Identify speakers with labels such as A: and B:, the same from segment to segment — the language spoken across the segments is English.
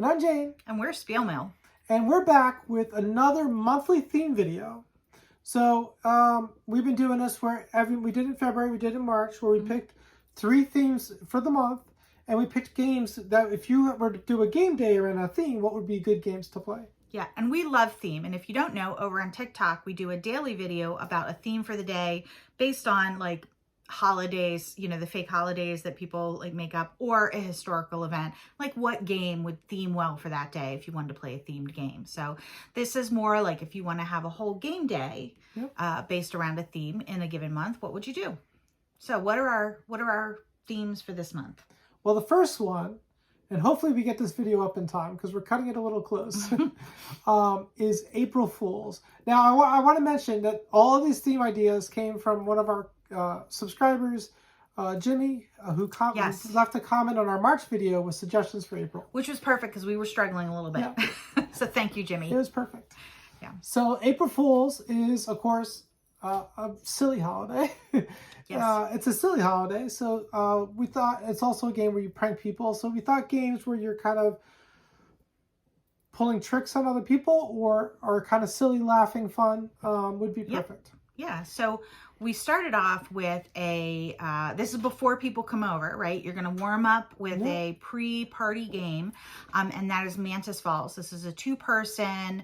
A: I'm Jane.
B: And we're SpielMill.
A: And we're back with another monthly theme video. So we've been doing this where we did it in February, we did it in March, where we picked 3 themes for the month. And we picked games that if you were to do a game day around a theme, what would be good games to play?
B: Yeah, and we love theme. And if you don't know, over on TikTok, we do a daily video about a theme for the day based on like holidays, you know, the fake holidays that people like make up, or a historical event. Like what game would theme well for that day if you wanted to play a themed game. So this is more like if you want to have a whole game day based around a theme in a given month, what would you do? So what are our themes for this month?
A: Well, the first one, and hopefully we get this video up in time because we're cutting it a little close, is April Fools. Now, I want to mention that all of these theme ideas came from one of our subscribers, Jimmy, who left a comment on our March video with suggestions for April.
B: Which was perfect because we were struggling a little bit. Yeah. So thank you, Jimmy.
A: It was perfect.
B: Yeah.
A: So April Fools is, of course, a silly holiday.
B: Yes.
A: It's a silly holiday, so we thought it's also a game where you prank people. So we thought games where you're kind of pulling tricks on other people or kind of silly, laughing fun would be perfect.
B: Yeah, so we started off with a, this is before people come over, right? You're going to warm up with a pre-party game, and that is Mantis Falls. This is a 2-person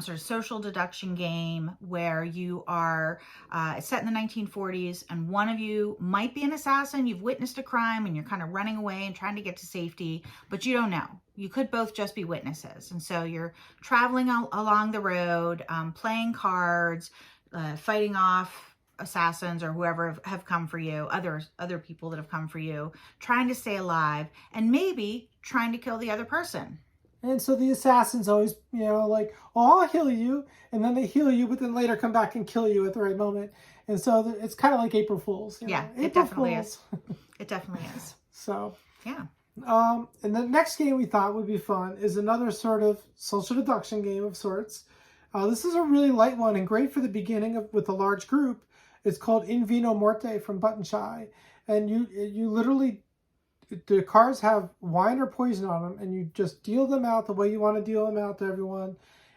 B: sort of social deduction game where you are, it's set in the 1940s, and one of you might be an assassin. You've witnessed a crime, and you're kind of running away and trying to get to safety, but you don't know. You could both just be witnesses. And so you're traveling along the road, playing cards, fighting off assassins or whoever have come for you, other people that have come for you, trying to stay alive, and maybe trying to kill the other person.
A: And so the assassins always, you know, like, oh, I'll heal you, and then they heal you, but then later come back and kill you at the right moment. And so it's kind of like April Fools.
B: Yeah, it definitely is. It definitely is.
A: So
B: yeah.
A: And the next game we thought would be fun is another sort of social deduction game of sorts. This is a really light one and great for the beginning with a large group. It's called In Vino Morte from Button Shy. And you literally, the cards have wine or poison on them, and you just deal them out the way you want to deal them out to everyone.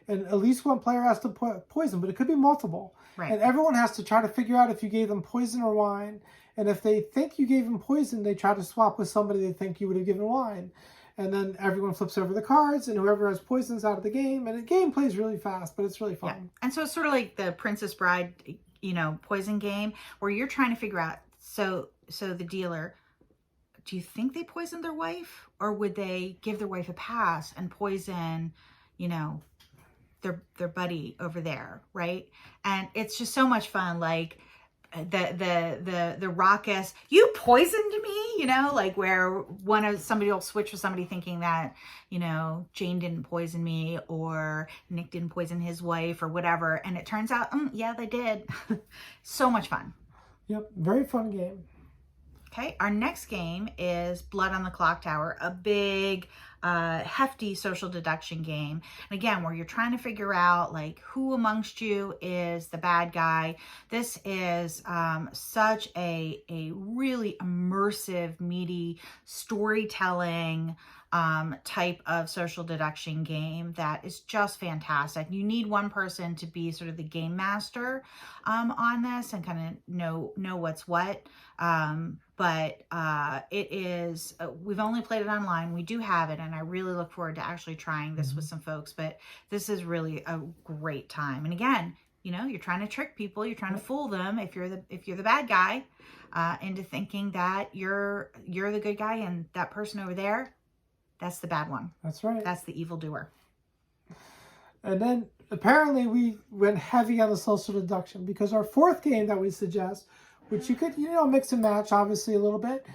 A: And at least one player has to poison, but it could be multiple.
B: Right.
A: And everyone has to try to figure out if you gave them poison or wine. And if they think you gave them poison, they try to swap with somebody they think you would have given wine. And then everyone flips over the cards, and whoever has poison's out of the game. And the game plays really fast, but it's really fun.
B: Yeah. And so it's sort of like the Princess Bride, you know, poison game, where you're trying to figure out, so the dealer, do you think they poisoned their wife? Or would they give their wife a pass and poison, you know, their buddy over there, right? And it's just so much fun, like the raucous, you poisoned me, you know, like where somebody will switch with somebody thinking that, you know, Jane didn't poison me or Nick didn't poison his wife or whatever, and it turns out yeah, they did. So much fun.
A: Yep, very fun game.
B: Okay, our next game is Blood on the Clock Tower, a big, hefty social deduction game. And again, where you're trying to figure out like who amongst you is the bad guy. This is such a really immersive, meaty storytelling type of social deduction game that is just fantastic. You need one person to be sort of the game master on this and kind of know what's what. But it is, we've only played it online. We do have it, and I really look forward to actually trying this with some folks, but this is really a great time. And again, you know, you're trying to trick people, you're trying to fool them if you're the bad guy into thinking that you're the good guy, and that person over there, that's the bad one.
A: That's right.
B: That's the evildoer.
A: And then apparently we went heavy on the social deduction because our 4th game that we suggest, which you could, you know, mix and match obviously a little bit,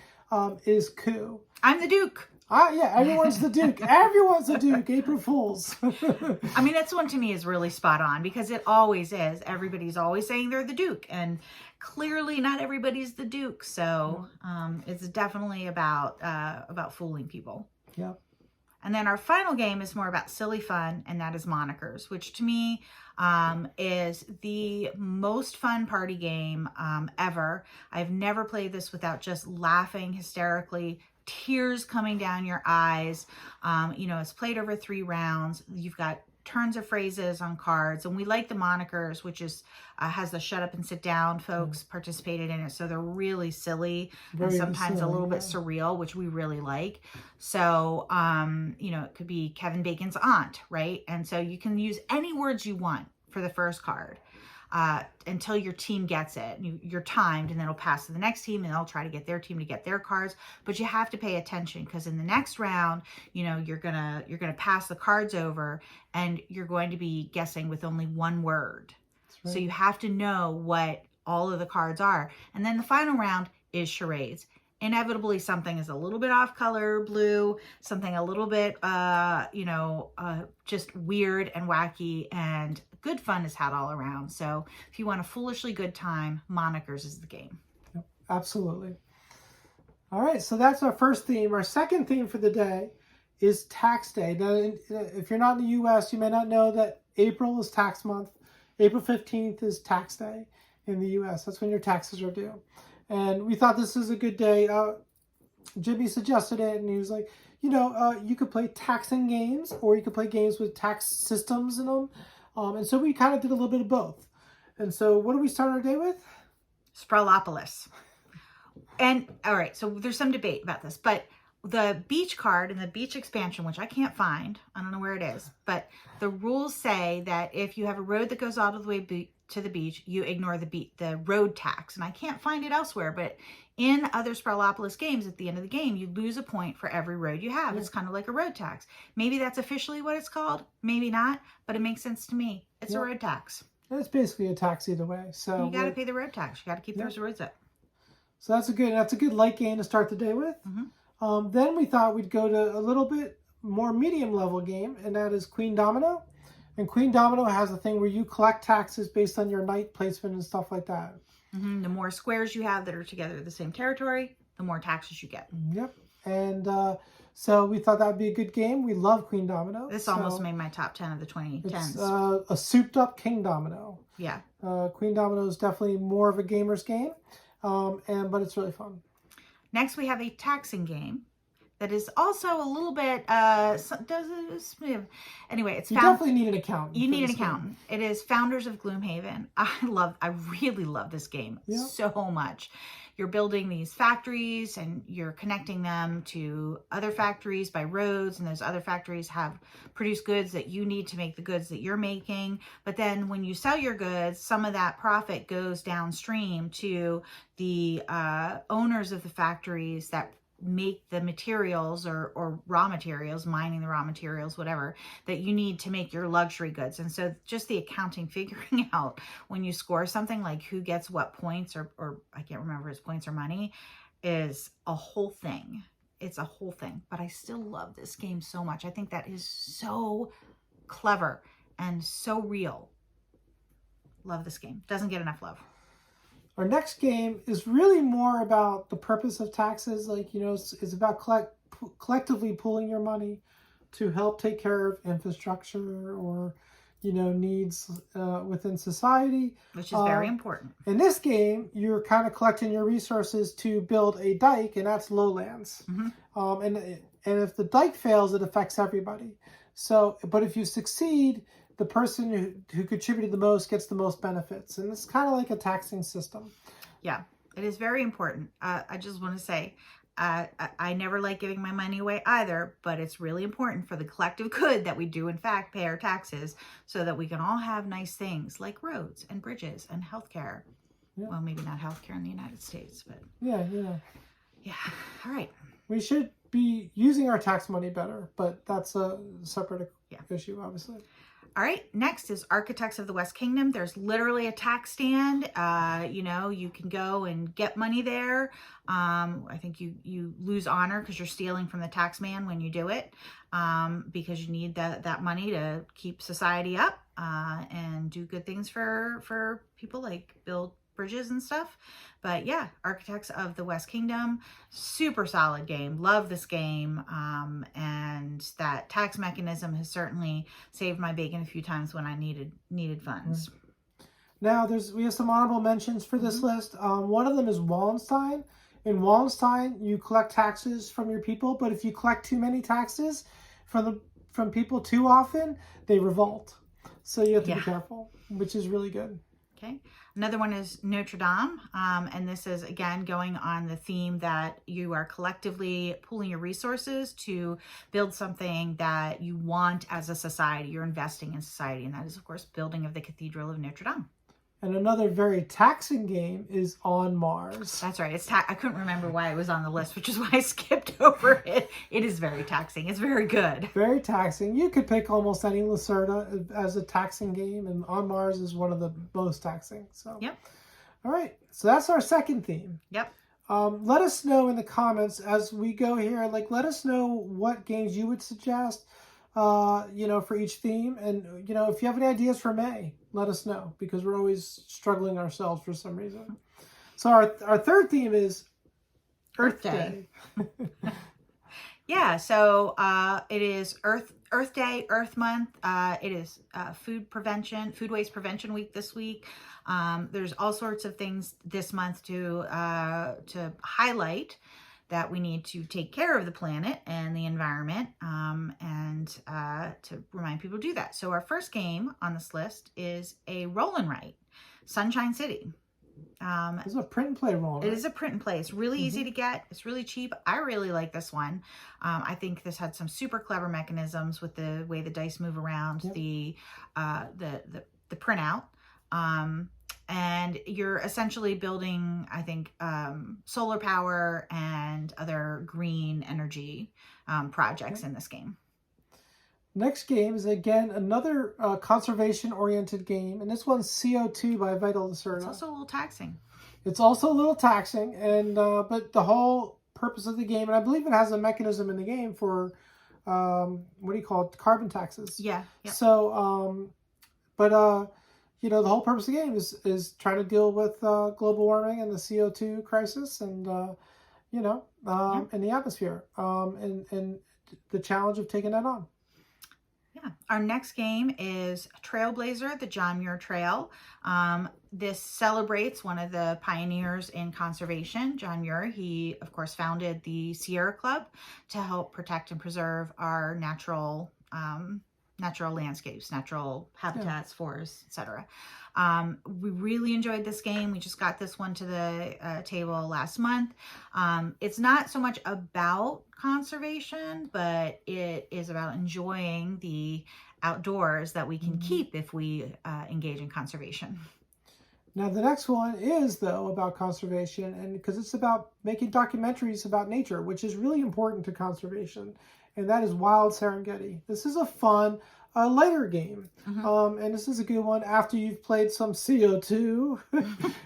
A: is Coup.
B: I'm the Duke.
A: Yeah, everyone's the Duke. Everyone's the Duke. April Fools.
B: I mean, this one to me is really spot on because it always is. Everybody's always saying they're the Duke, and clearly not everybody's the Duke. So it's definitely about fooling people.
A: Yeah.
B: And then our final game is more about silly fun, and that is Monikers, which to me is the most fun party game ever. I've never played this without just laughing hysterically tears coming down your eyes. It's played over 3 rounds. You've got turns of phrases on cards, and we like the monikers, which is has the shut up and sit down folks participated in it, so they're really silly and sometimes a little bit surreal, which we really like. So it could be Kevin Bacon's aunt, right? And so you can use any words you want for the first card until your team gets it. You're timed, and then it'll pass to the next team, and they'll try to get their team to get their cards. But you have to pay attention, because in the next round, you're gonna pass the cards over, and you're going to be guessing with only one word. Right. So you have to know what all of the cards are. And then the final round is charades. Inevitably, something is a little bit off color, blue, something a little bit, just weird and wacky, and good fun is had all around. So if you want a foolishly good time, monikers is the game.
A: Yep, absolutely. All right, so that's our first theme. Our second theme for the day is tax day. Now, if you're not in the U.S., you may not know that April is tax month. April 15th is tax day in the U.S. That's when your taxes are due. And we thought this was a good day. Jimmy suggested it, and he was like, you could play taxing games, or you could play games with tax systems in them. And so we kind of did a little bit of both. And so what do we start our day with?
B: Sprawlopolis. And all right, so there's some debate about this, but the beach card and the beach expansion, which I can't find, I don't know where it is, but the rules say that if you have a road that goes all the way to the beach, you ignore the road tax. And I can't find it elsewhere, but in other Sprawlopolis games, at the end of the game, you lose a point for every road you have. Yeah. It's kind of like a road tax. Maybe that's officially what it's called, maybe not, but it makes sense to me. It's a road tax.
A: It's basically a tax either way. So
B: you got to pay the road tax. You got to keep those roads up.
A: So that's a good light game to start the day with. Mm-hmm. Then we thought we'd go to a little bit more medium level game, and that is Queen Domino. And Queen Domino has a thing where you collect taxes based on your knight placement and stuff like that.
B: Mm-hmm. The more squares you have that are together the same territory, the more taxes you get.
A: Yep. And so we thought that would be a good game. We love Queen Domino.
B: This almost made my top 10 of the 2010s.
A: It's a souped up King Domino.
B: Yeah.
A: Queen Domino is definitely more of a gamer's game, but it's really fun.
B: Next, we have a taxing game that is also a little bit, anyway, it's...
A: You definitely need an accountant.
B: You need an accountant. It is Founders of Gloomhaven. I really love this game so much. You're building these factories, and you're connecting them to other factories by roads, and those other factories have produced goods that you need to make the goods that you're making. But then when you sell your goods, some of that profit goes downstream to the owners of the factories that make the materials or raw materials, mining the raw materials, whatever, that you need to make your luxury goods. And so just the accounting, figuring out when you score something, like who gets what points, or I can't remember his points or money, is a whole thing. It's a whole thing. But I still love this game so much. I think that is so clever and so real. Love this game. Doesn't get enough love.
A: Our next game is really more about the purpose of taxes. It's about collectively pooling your money to help take care of infrastructure or, needs within society.
B: Which is very important.
A: In this game, you're kind of collecting your resources to build a dike, and that's lowlands. Mm-hmm. And if the dike fails, it affects everybody. But if you succeed, the person who contributed the most gets the most benefits. And it's kind of like a taxing system.
B: Yeah, it is very important. I just want to say, I never like giving my money away either, but it's really important for the collective good that we do, in fact, pay our taxes so that we can all have nice things like roads and bridges and healthcare. Yeah. Well, maybe not healthcare in the United States, but... Yeah. All right.
A: We should be using our tax money better, but that's a separate issue, obviously.
B: All right, next is Architects of the West Kingdom. There's literally a tax stand. You can go and get money there. I think you lose honor because you're stealing from the tax man when you do it, because you need that money to keep society up and do good things for people, like build bridges and stuff. But yeah, Architects of the West Kingdom, super solid game. Love this game. And that tax mechanism has certainly saved my bacon a few times when I needed funds.
A: Now we have some honorable mentions for this list. One of them is Wallenstein. In Wallenstein, you collect taxes from your people, but if you collect too many taxes from people too often, they revolt. So you have to be careful, which is really good.
B: Okay. Another one is Notre Dame. And this is, again, going on the theme that you are collectively pooling your resources to build something that you want as a society. You're investing in society. And that is, of course, building of the Cathedral of Notre Dame.
A: And another very taxing game is On Mars.
B: That's right. I couldn't remember why it was on the list, which is why I skipped over it. It is very taxing. It's very good.
A: Very taxing. You could pick almost any Lacerda as a taxing game, and On Mars is one of the most taxing. So,
B: yep.
A: All right. So that's our second theme.
B: Yep.
A: Let us know in the comments as we go here. Like, let us know what games you would suggest. For each theme. And, if you have any ideas for May, let us know, because we're always struggling ourselves for some reason. So our third theme is Earth Day.
B: Yeah, so it is Earth Day, Earth Month. It is Food Waste Prevention Week this week. There's all sorts of things this month to highlight that we need to take care of the planet and the environment, and to remind people to do that. So our first game on this list is a roll and write, Sunshine City.
A: It's a print and play roll.
B: It is a print and play. It's really easy to get. It's really cheap. I really like this one. I think this had some super clever mechanisms with the way the dice move around, the printout. And you're essentially building, I think, solar power and other green energy projects in this game.
A: Next game is, again, another conservation-oriented game. And this one's CO2 by Vital Lacerda.
B: It's also a little taxing.
A: It's also a little taxing. And but the whole purpose of the game, and I believe it has a mechanism in the game for, carbon taxes.
B: Yeah. Yep.
A: So, the whole purpose of the game is trying to deal with global warming and the CO2 crisis, and in the atmosphere, and the challenge of taking that on.
B: Yeah. Our next game is Trailblazer, the John Muir Trail. This celebrates one of the pioneers in conservation, John Muir. He, of course, founded the Sierra Club to help protect and preserve our natural landscapes, natural habitats, forests, etc. We really enjoyed this game. We just got this one to the table last month. It's not so much about conservation, but it is about enjoying the outdoors that we can keep if we engage in conservation.
A: Now, the next one is, though, about conservation, and because it's about making documentaries about nature, which is really important to conservation, and that is Wild Serengeti. This is a fun, lighter game, and this is a good one after you've played some CO2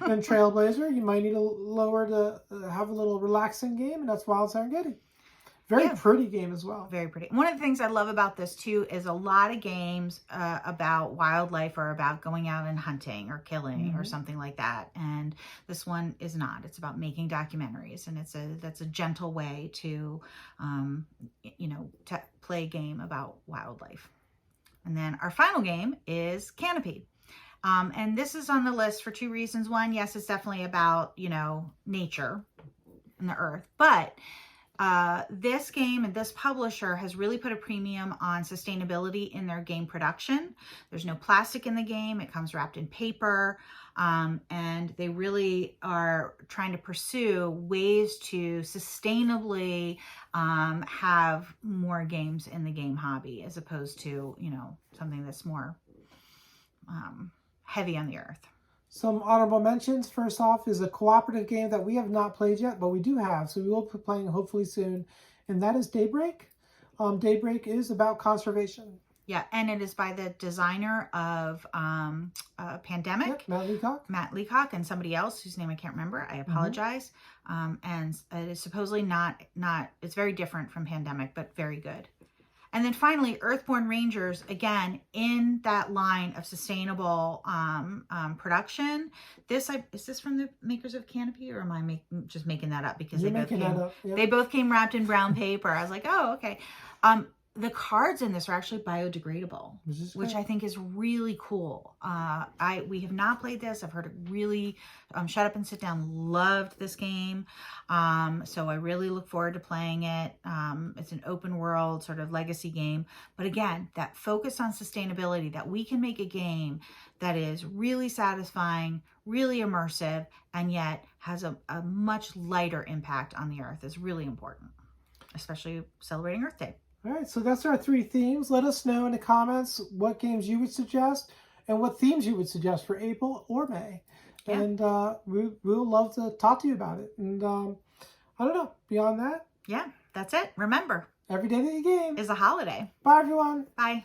A: and Trailblazer. You might need have a little relaxing game, and that's Wild Serengeti. Very pretty game as well.
B: Very pretty. One of the things I love about this too is a lot of games about wildlife are about going out and hunting or killing or something like that. And this one is not. It's about making documentaries, and that's a gentle way to to play a game about wildlife. And then our final game is Canopy. And this is on the list for two reasons. One, yes, it's definitely about, nature and the earth, but this game and this publisher has really put a premium on sustainability in their game production. There's no plastic in the game. It comes wrapped in paper. And they really are trying to pursue ways to sustainably have more games in the game hobby, as opposed to, something that's more heavy on the earth.
A: Some honorable mentions. First off is a cooperative game that we have not played yet, but we do have, so we will be playing hopefully soon, and that is Daybreak. Daybreak is about conservation.
B: Yeah, and it is by the designer of Pandemic.
A: Yep,
B: Matt Leacock, and somebody else whose name I can't remember. I apologize. And it is supposedly not, it's very different from Pandemic, but very good. And then finally, Earthborn Rangers, again, in that line of sustainable production. Is this from the makers of Canopy, or am I just making that up? Because they both came wrapped in brown paper. I was like, oh, okay. The cards in this are actually biodegradable, which I think is really cool. We have not played this. I've heard it really, Shut Up and Sit Down loved this game. So I really look forward to playing it. It's an open world sort of legacy game. But again, that focus on sustainability, that we can make a game that is really satisfying, really immersive, and yet has a much lighter impact on the earth is really important, especially celebrating Earth Day.
A: All right, so that's our 3 themes. Let us know in the comments what games you would suggest and what themes you would suggest for April or May. Yeah. And we'll love to talk to you about it. And I don't know, beyond that.
B: Yeah, that's it. Remember,
A: every day that you game
B: is a holiday.
A: Bye, everyone.
B: Bye.